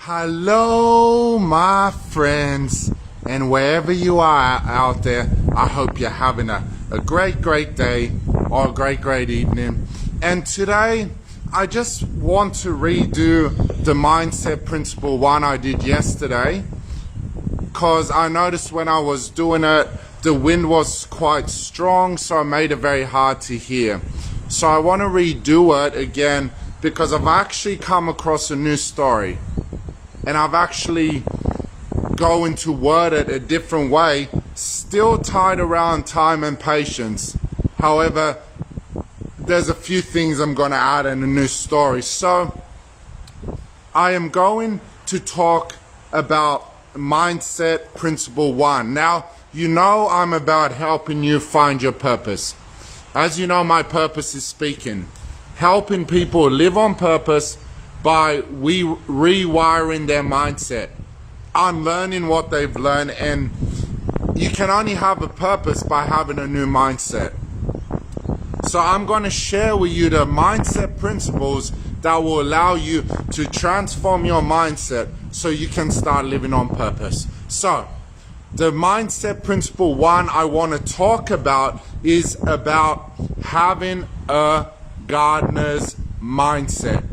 Hello, my friends, and wherever you are out there, I hope you're having a great day or a great evening. And today, I just want to redo the Mindset Principle 1 I did yesterday, because I noticed when I was doing it, the wind was quite strong, so it made it very hard to hear. So I want to redo it again because I've actually come across a new story. And I've actually going to word it a different way, still tied around time and patience. However, there's a few things I'm going to add in a new story. So I am going to talk about Mindset Principle 1. Now, you know I'm about helping you find your purpose. As you know, my purpose is speaking, helping people live on purpose by rewiring their mindset, unlearning what they've learned, and you can only have a purpose by having a new mindset. So I'm going to share with you the mindset principles that will allow you to transform your mindset so you can start living on purpose. So the mindset principle 1 I want to talk about is about having a gardener's mindset.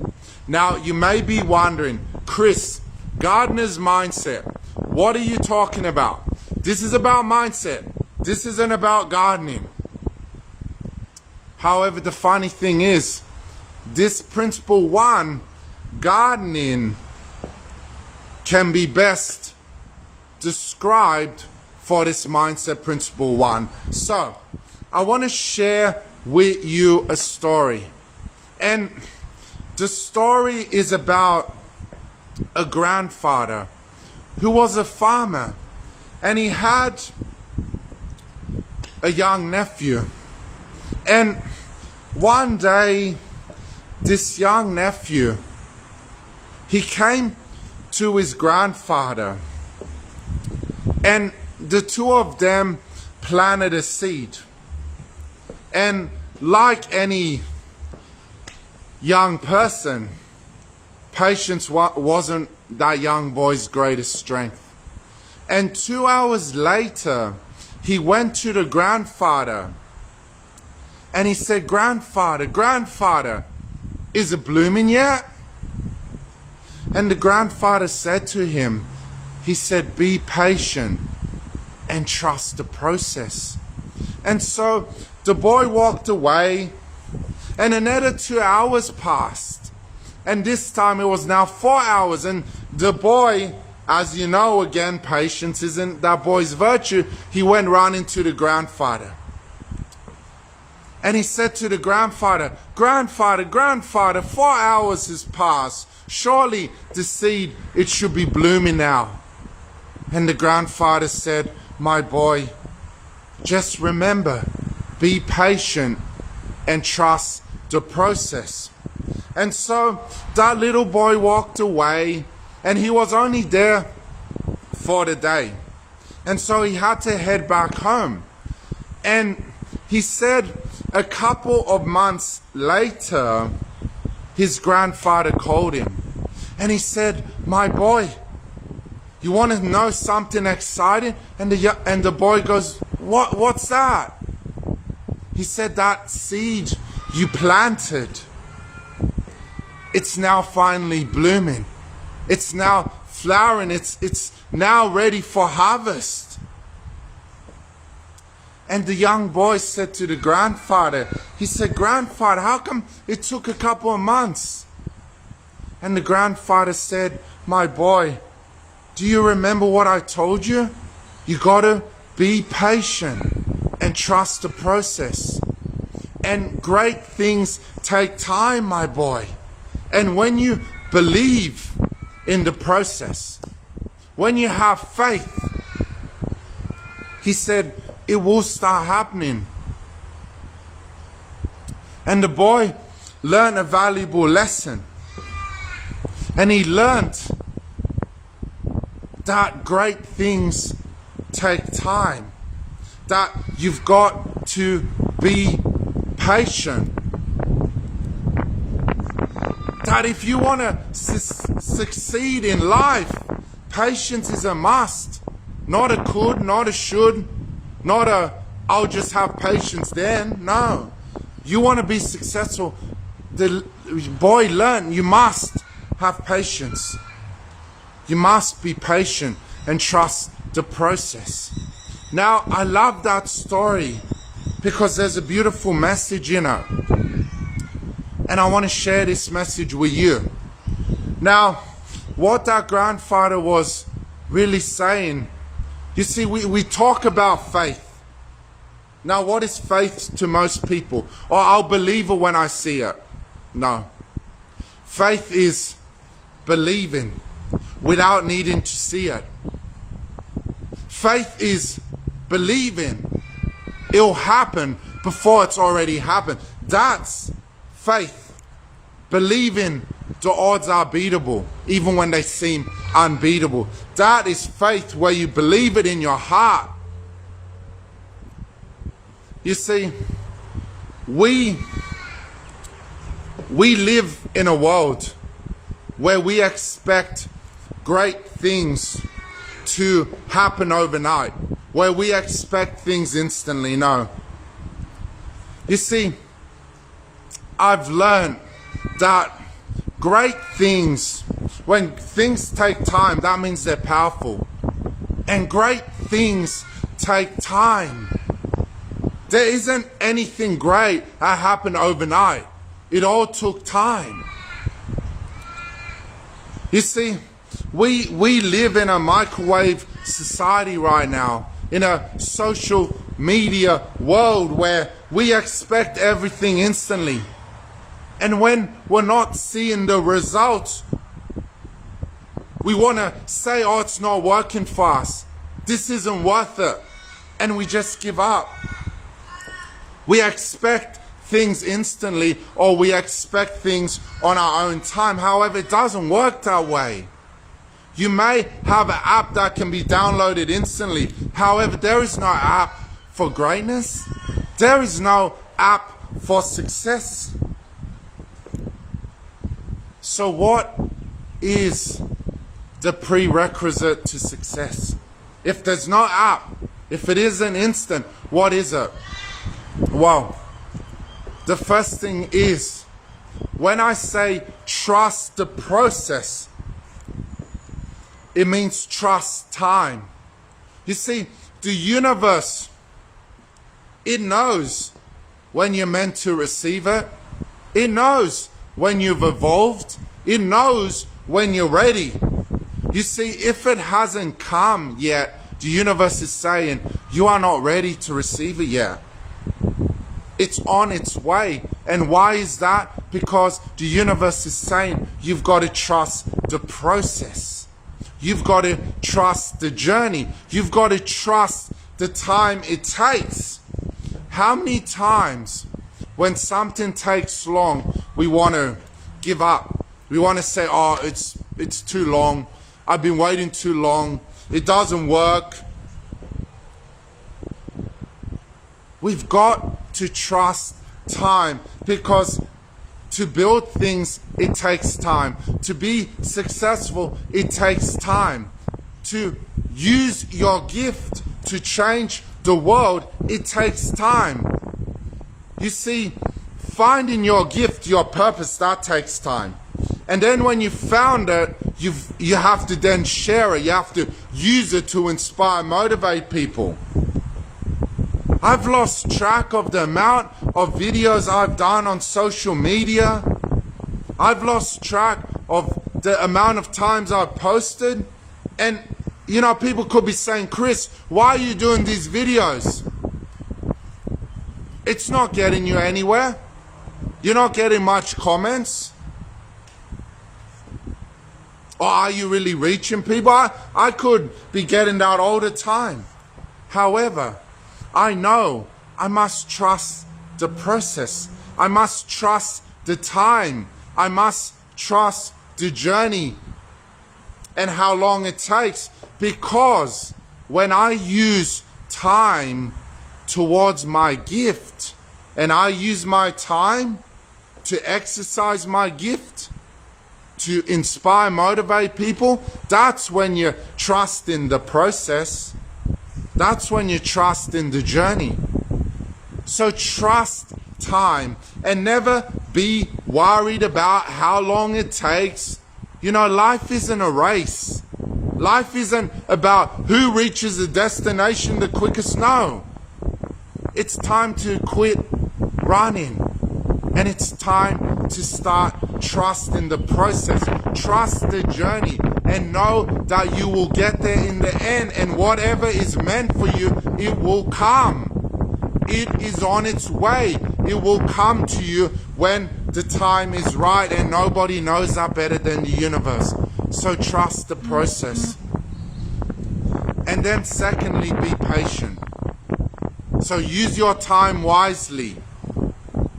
Now, you may be wondering, Chris, gardener's mindset, what are you talking about? This is about mindset. This isn't about gardening. However, the funny thing is, this principle 1, gardening, can be best described for this mindset principle 1. So, I want to share with you a story. And the story is about a grandfather who was a farmer, and he had a young nephew. And one day, this young nephew, he came to his grandfather, and the two of them planted a seed. And like any young person, patience wasn't that young boy's greatest strength. And 2 hours later, he went to the grandfather and he said, Grandfather, is it blooming yet? And the grandfather said to him, he said, be patient and trust the process. And so the boy walked away. And another 2 hours passed. And this time it was now 4 hours. And the boy, as you know, again, patience isn't that boy's virtue. He went running to the grandfather. And he said to the grandfather, Grandfather, 4 hours has passed. Surely the seed, it should be blooming now. And the grandfather said, my boy, just remember, be patient and trust the process. And so that little boy walked away, and he was only there for the day. And so he had to head back home. And he said a couple of months later, his grandfather called him. And he said, my boy, you want to know something exciting? And the boy goes, what's that? He said, that seed you planted, it's now finally blooming. It's now flowering. It's now ready for harvest. And the young boy said to the grandfather, he said, Grandfather, how come it took a couple of months? And the grandfather said, my boy, do you remember what I told you? You gotta be patient and trust the process. And great things take time, my boy. And when you believe in the process, when you have faith, he said, it will start happening. And the boy learned a valuable lesson. And he learned that great things take time. That you've got to be patient. That if you want to succeed in life, patience is a must. Not a could, not a should, not a I'll just have patience then. No. You want to be successful. Learn. You must have patience. You must be patient and trust the process. Now, I love that story because there's a beautiful message in it. And I want to share this message with you. Now, what that grandfather was really saying, you see, we talk about faith. Now, what is faith to most people? Oh, I'll believe it when I see it. No. Faith is believing without needing to see it. Faith is believing it'll happen before it's already happened. That's faith. Believing the odds are beatable, even when they seem unbeatable. That is faith, where you believe it in your heart. You see, we live in a world where we expect great things to happen overnight, where we expect things instantly. No. You see, I've learned that great things, when things take time, that means they're powerful. And great things take time. There isn't anything great that happened overnight. It all took time. You see, we live in a microwave society right now, in a social media world where we expect everything instantly. And when we're not seeing the results, we want to say, oh, it's not working for us. This isn't worth it. And we just give up. We expect things instantly, or we expect things on our own time. However, it doesn't work that way. You may have an app that can be downloaded instantly. However, there is no app for greatness. There is no app for success. So what is the prerequisite to success? If there's no app, if it isn't instant, what is it? Well, the first thing is, when I say trust the process, it means trust time. You see, the universe, it knows when you're meant to receive it. It knows when you've evolved. It knows when you're ready. You see, if it hasn't come yet, the universe is saying, you are not ready to receive it yet. It's on its way. And why is that? Because the universe is saying you've got to trust the process. You've got to trust the journey. You've got to trust the time it takes. How many times when something takes long, we want to give up? We want to say, oh, it's too long. I've been waiting too long. It doesn't work. We've got to trust time, because to build things, it takes time. To be successful, it takes time. To use your gift to change the world, it takes time. You see, finding your gift, your purpose, that takes time. And then when you found it, you have to then share it. You have to use it to inspire, motivate people. I've lost track of the amount of videos I've done on social media. I've lost track of the amount of times I've posted. And, you know, people could be saying, Chris, why are you doing these videos? It's not getting you anywhere. You're not getting much comments. Or are you really reaching people? I could be getting that all the time. However, I know I must trust the process. I must trust the time. I must trust the journey and how long it takes. Because when I use time towards my gift, and I use my time to exercise my gift, to inspire, motivate people, that's when you trust in the process. That's when you trust in the journey. So trust time and never be worried about how long it takes. You know, life isn't a race. Life isn't about who reaches the destination the quickest. No. It's time to quit running. And it's time to start trusting the process. Trust the journey. And know that you will get there in the end. And whatever is meant for you, it will come. It is on its way. It will come to you when the time is right. And nobody knows that better than the universe. So trust the process. And then secondly, be patient. So use your time wisely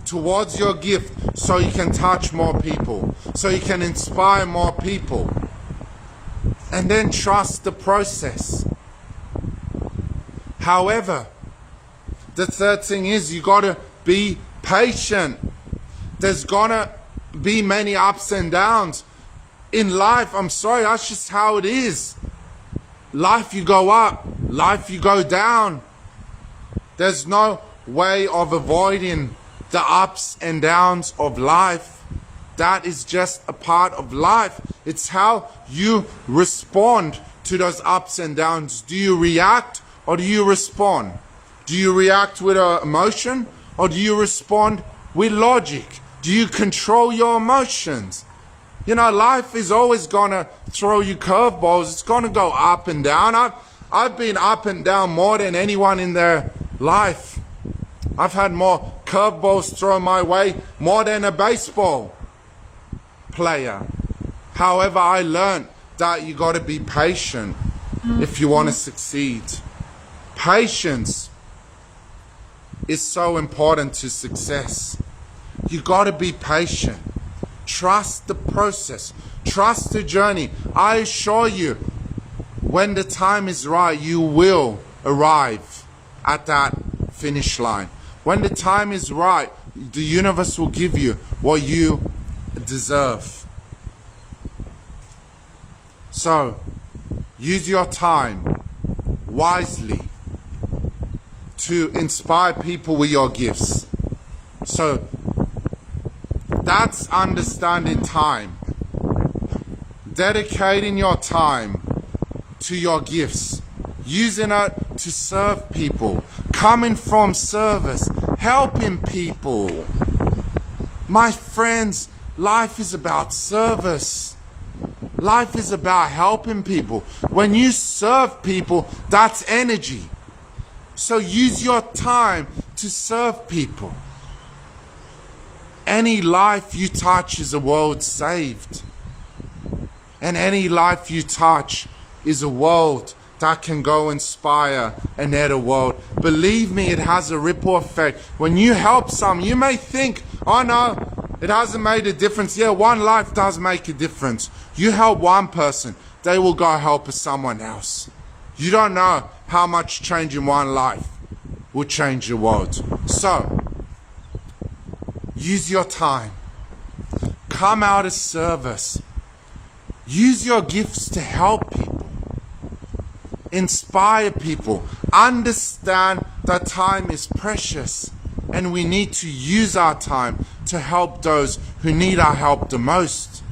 towards your gift so you can touch more people, so you can inspire more people. And then trust the process. However, the third thing is you got to be patient. There's gonna be many ups and downs in life. I'm sorry, that's just how it is. Life you go up, life you go down. There's no way of avoiding the ups and downs of life. That is just a part of life. It's how you respond to those ups and downs. Do you react or do you respond? Do you react with emotion or do you respond with logic? Do you control your emotions? You know, life is always going to throw you curveballs. It's going to go up and down. I've been up and down more than anyone in their life. I've had more curveballs thrown my way more than a baseball player. However, I learned that you got to be patient if you want to succeed. Patience is so important to success. You got to be patient. Trust the process. Trust the journey. I assure you, when the time is right, you will arrive at that finish line. When the time is right, the universe will give you what you deserve. So, use your time wisely to inspire people with your gifts. So, that's understanding time. Dedicating your time to your gifts. Using it to serve people. Coming from service. Helping people. My friends, life is about service. Life is about helping people. When you serve people, that's energy. So use your time to serve people. Any life you touch is a world saved. And any life you touch is a world that can go inspire another world. Believe me, it has a ripple effect. When you help some, you may think, oh no, it hasn't made a difference. Yeah, one life does make a difference. You help one person, they will go help someone else. You don't know how much change in one life will change the world. So, use your time. Come out of service. Use your gifts to help people. Inspire people. Understand that time is precious and we need to use our time to help those who need our help the most.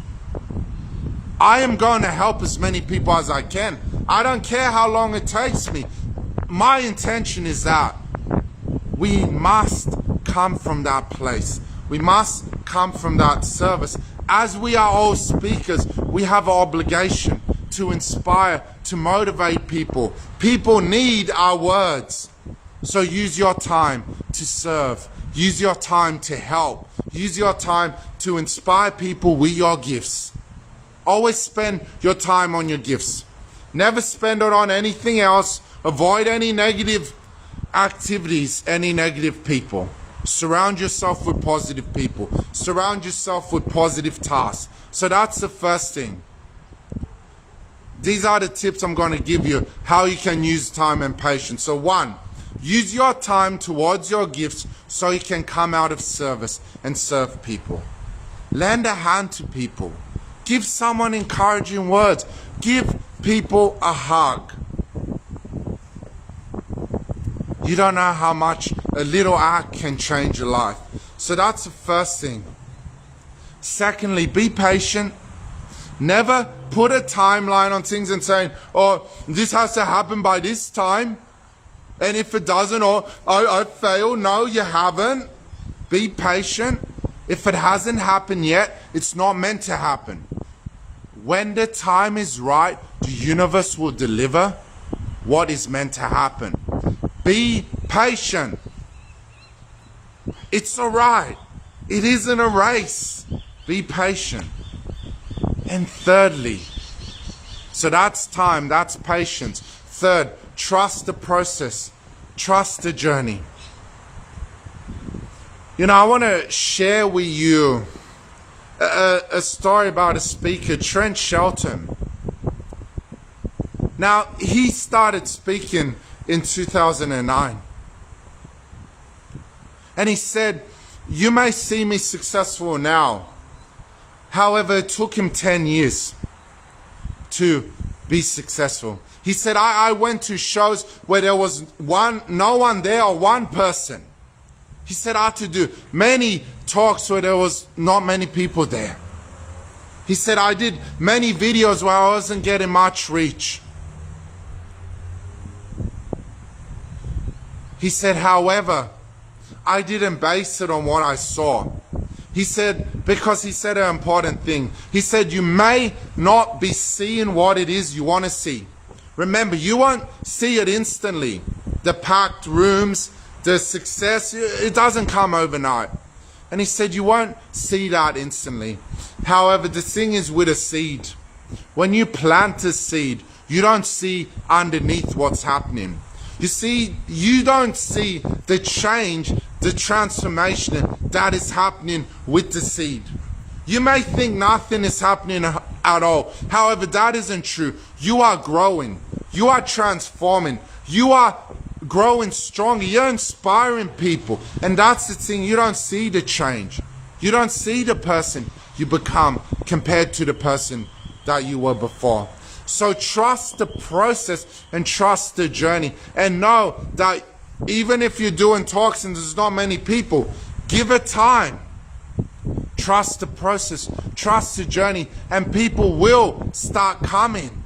I am going to help as many people as I can. I don't care how long it takes me. My intention is that we must come from that place. We must come from that service. As we are all speakers, we have an obligation to inspire, to motivate people. People need our words. So use your time to serve. Use your time to help. Use your time to inspire people with your gifts. Always spend your time on your gifts. Never spend it on anything else. Avoid any negative activities, any negative people. Surround yourself with positive people. Surround yourself with positive tasks. So that's the first thing. These are the tips I'm going to give you how you can use time and patience. So 1, use your time towards your gifts so you can come out of service and serve people. Lend a hand to people. Give someone encouraging words. Give people a hug. You don't know how much a little act can change your life. So that's the first thing. Secondly, be patient. Never put a timeline on things and saying, oh, this has to happen by this time. And if it doesn't, or I failed. No, you haven't. Be patient. If it hasn't happened yet, it's not meant to happen. When the time is right, the universe will deliver what is meant to happen. Be patient. It's all right. It isn't a race. Be patient. And thirdly, so that's time, that's patience. Third, trust the process. Trust the journey. You know, I want to share with you a story about a speaker, Trent Shelton. Now, he started speaking in 2009. And he said, you may see me successful now. However, it took him 10 years to be successful. He said, I went to shows where there was no one there or one person. He said, I had to do many talks where there was not many people there. He said, I did many videos where I wasn't getting much reach. He said, however, I didn't base it on what I saw. He said, because he said an important thing. He said, you may not be seeing what it is you want to see. Remember, you won't see it instantly. The packed rooms, the success, it doesn't come overnight. And he said, you won't see that instantly. However, the thing is with a seed, when you plant a seed, you don't see underneath what's happening. You see, you don't see the change, the transformation that is happening with the seed. You may think nothing is happening at all. However, that isn't true. You are growing. You are transforming. You are growing stronger. You're inspiring people. And that's the thing. You don't see the change. You don't see the person you become compared to the person that you were before. So trust the process and trust the journey. And know that even if you're doing talks and there's not many people, give it time. Trust the process, trust the journey, and people will start coming.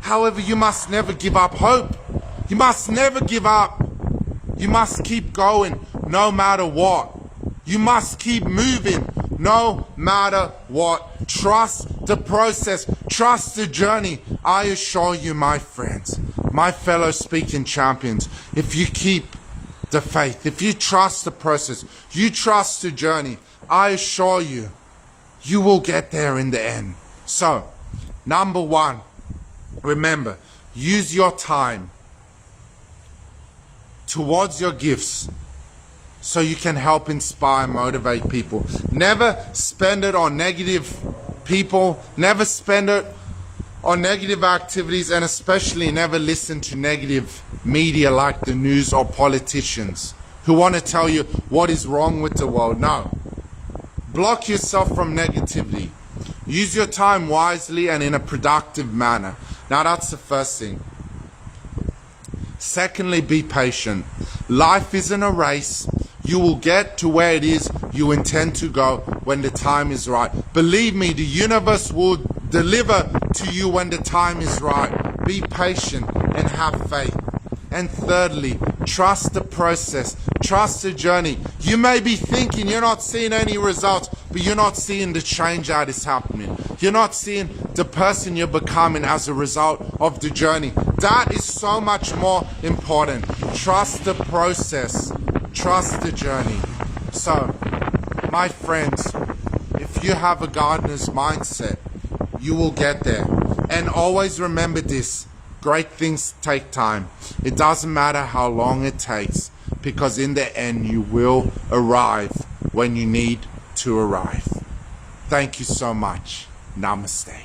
However, you must never give up hope. You must never give up. You must keep going no matter what. You must keep moving no matter what. Trust the process, trust the journey. I assure you, my friends, my fellow speaking champions, if you keep the faith, if you trust the process, you trust the journey, I assure you, you will get there in the end. So, number one, remember, use your time towards your gifts so you can help inspire and motivate people. Never spend it on negative people, never spend it on negative activities, and especially never listen to negative media like the news or politicians who want to tell you what is wrong with the world. No. Block yourself from negativity. Use your time wisely and in a productive manner. Now that's the first thing. Secondly, be patient. Life isn't a race. You will get to where it is you intend to go when the time is right. Believe me, the universe will deliver to you when the time is right. Be patient and have faith. And thirdly, trust the process. Trust the journey. You may be thinking you're not seeing any results, but you're not seeing the change that is happening. You're not seeing the person you're becoming as a result of the journey. That is so much more important. Trust the process. Trust the journey. So, my friends, if you have a gardener's mindset, you will get there. And always remember this. Great things take time. It doesn't matter how long it takes, because in the end you will arrive when you need to arrive. Thank you so much. Namaste.